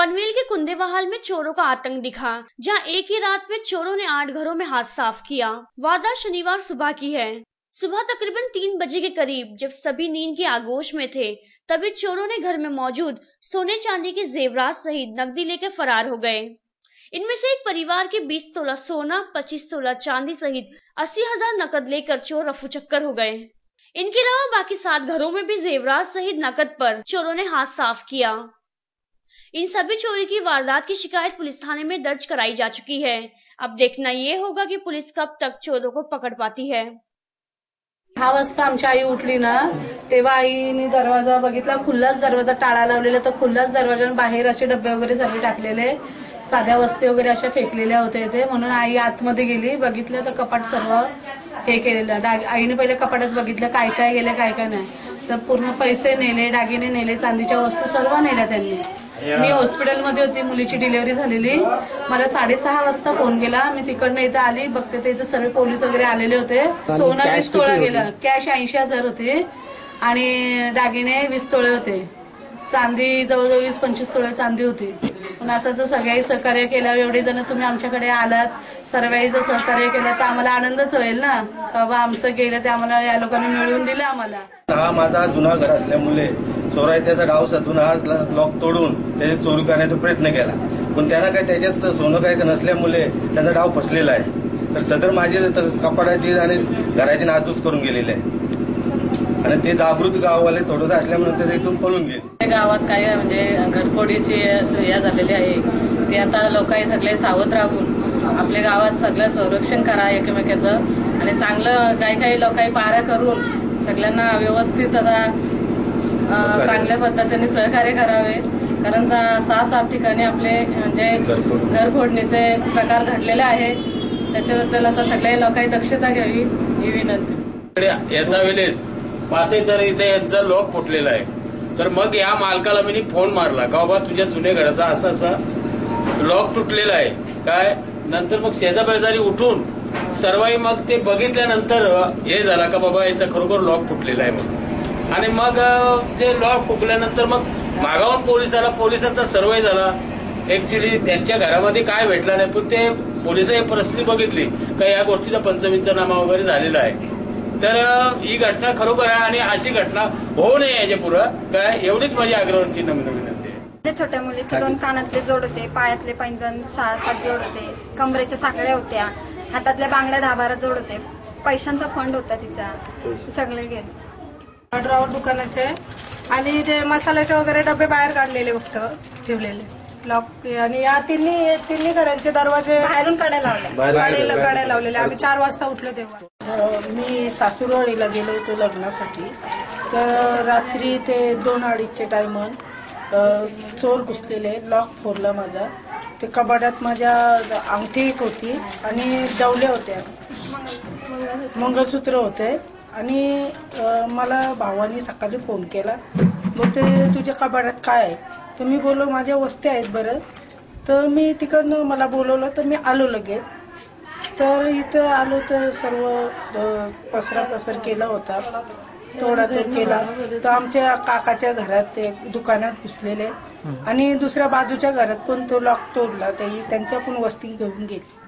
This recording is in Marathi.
पनवेल के कुंदेवाहाल में चोरों का आतंक दिखा, जहां एक ही रात में चोरों ने 8 घरों में हाथ साफ किया। वारदात शनिवार सुबह की है। सुबह तकरीबन 3 बजे के करीब जब सभी नींद की आगोश में थे, तभी चोरों ने घर में मौजूद सोने चांदी के जेवरात सहित नकदी लेकर फरार हो गए। इनमें से एक परिवार के 20 तोला सोना, 25 तोला चांदी सहित 80,000 नकद लेकर चोर रफू चक्कर हो गए। इनके अलावा बाकी 7 घरों में भी जेवरात सहित नकद पर चोरों ने हाथ साफ किया। इन सभी चोरी की वारदात की शिकायत पुलिस थाने में दर्ज कराई जा चुकी है। अब देखना ये होगा कि पुलिस कब तक चोरों को पकड़ पाती है। 6 वाजता आमची आई उठली ना, तेव्हा आईने दरवाजा बघितला, खुल्लाच दरवाजा, टाळा लावलेला, तर खुल्लाच दरवाजा, बाहेर असे डब्बे वगैरे सर्व टाकलेले, साध्या वस्ती वगैरे अशा फेकलेल्या होत्या इथे। म्हणून आई आतमध्ये गेली, बघितलं तर कपाट सर्व हे केलेलं। आईने पहिले कपाटात बघितलं काय काय गेले काय काय नाही, तर पूर्ण पैसे नेले, दागिने नेले, चांदीच्या वस्तू सर्व नेल्या त्यांनी। मी हॉस्पिटलमध्ये होती, मुलीची डिलिव्हरी झालेली। मला 6:30 वाजता फोन गेला, मी तिकडनं इथं आली, बघते तर इथं सर्व पोलीस वगैरे आलेले होते। सोनं 20 तोळा गेला, कॅश 80,000 होते आणि दागिने 20 तोळे होते, चांदी जवळजवळ 20-25 तोळे चांदी होती। पण असं जर सगळ्यांनी सहकार्य केलं, एवढे जण तुम्ही आमच्याकडे आलात, सर्वांनी जर सहकार्य केलं तर आम्हाला आनंदच होईल ना, बाबा आमचं गेलं ते आम्हाला या लोकांनी मिळवून दिलं आम्हाला। हा माझा जुना घर असल्यामुळे चोराई त्याचा डाव साधून हा लॉक तोडून त्याची चोरी करण्याचा प्रयत्न केला, पण त्यांना काय त्याच्यात सोनं काय नसल्यामुळे त्यांचा डाव फसलेला आहे। तर सदर माझी कपाडाची आणि घराची नासधूस करून गेलेली आहे आणि ते जागृत गाववाले थोडंसं असल्यामुळे ते इथून पळून गेले। गावात काय म्हणजे घरफोडीची या झालेली आहे, ते आता लोकांनी सगळे सावध राहून आपल्या गावात सगळं संरक्षण करा एकमेकाचं, आणि चांगलं काही लोकांनी पारा करून सगळ्यांना व्यवस्थित आता चांगल्या पद्धतीने सहकार्य करावे, कारण 6-7 ठिकाणी आपले म्हणजे घरफोडणीचे प्रकार घडलेले आहे। त्याच्याबद्दल आता सगळ्या लोकांनी दक्षता घ्यावी ही विनंती। येता वेळेस पाहते तर इथे यांचा लॉक फुटलेला आहे, तर मग या मालकाला मी फोन मारला का बाबा तुझ्या जुन्या घराचा असा लॉक तुटलेला आहे काय। नंतर मग शेजारी उठून सर्वांनी मग ते बघितल्यानंतर हे झाला का बाबा याचा खरोखर लॉक फुटलेला आहे मग, आणि मग ते लॉक फुटल्यानंतर मग मागावून पोलिसांचा सर्वे झाला। ऍक्च्युली त्यांच्या घरामध्ये काय भेटला नाही, पण ते पोलिसांनी परिस्थिती बघितली का या गोष्टीचा पंचविंचनामा वगैरे झालेला आहे। तर ही घटना खरोखर आहे आणि अशी घटना होऊ नये याच्या पुढं काय, एवढीच माझी आग्रहाची विनंती आहे। छोट्या मुलीचे 2 कानातले जोड होते, पायातले पैंजण 6-7 जोड होते, कमरेच्या साखळ्या होत्या, हातातल्या बांगड्या 10-12 जोड होते, पैशांचा फंड होता तिचा, सगळे गेले। ड्रॉवर दुकानाचे आणि ते मसाल्याचे वगैरे डबे बाहेर काढलेले, फक्त ठेवलेले लॉक, आणि या तिन्ही घरांचे दरवाजे बाहेरून काढायला लावलेले। आम्ही 4 वाजता उठलो तेव्हा। मी सासूरवाडीला गेलो होतो लग्नासाठी, तर रात्री ते 2-2:30चे टायमन चोर घुसलेले, लॉक फोडला माझा। ते कपाटात माझ्या अंगठी एक होती आणि जवल्या होत्या, मंगळसूत्र होते, आणि मला भावानी सकाळी फोन केला, बोलते तुझ्या कपाटात काय आहे, तर मी बोललो माझ्या वस्तू आहेत बरं। तर मी तिकडनं मला बोलवलं, तर मी आलो लगेच। तर इथं आलो तर सर्व पसर केला होता, तोडातोड केला। तर आमच्या काकाच्या घरात ते दुकानात घुसलेले आणि दुसऱ्या बाजूच्या घरात पण तो लॉक तोडला, त्यांच्या पण वस्ती घेऊन गेली।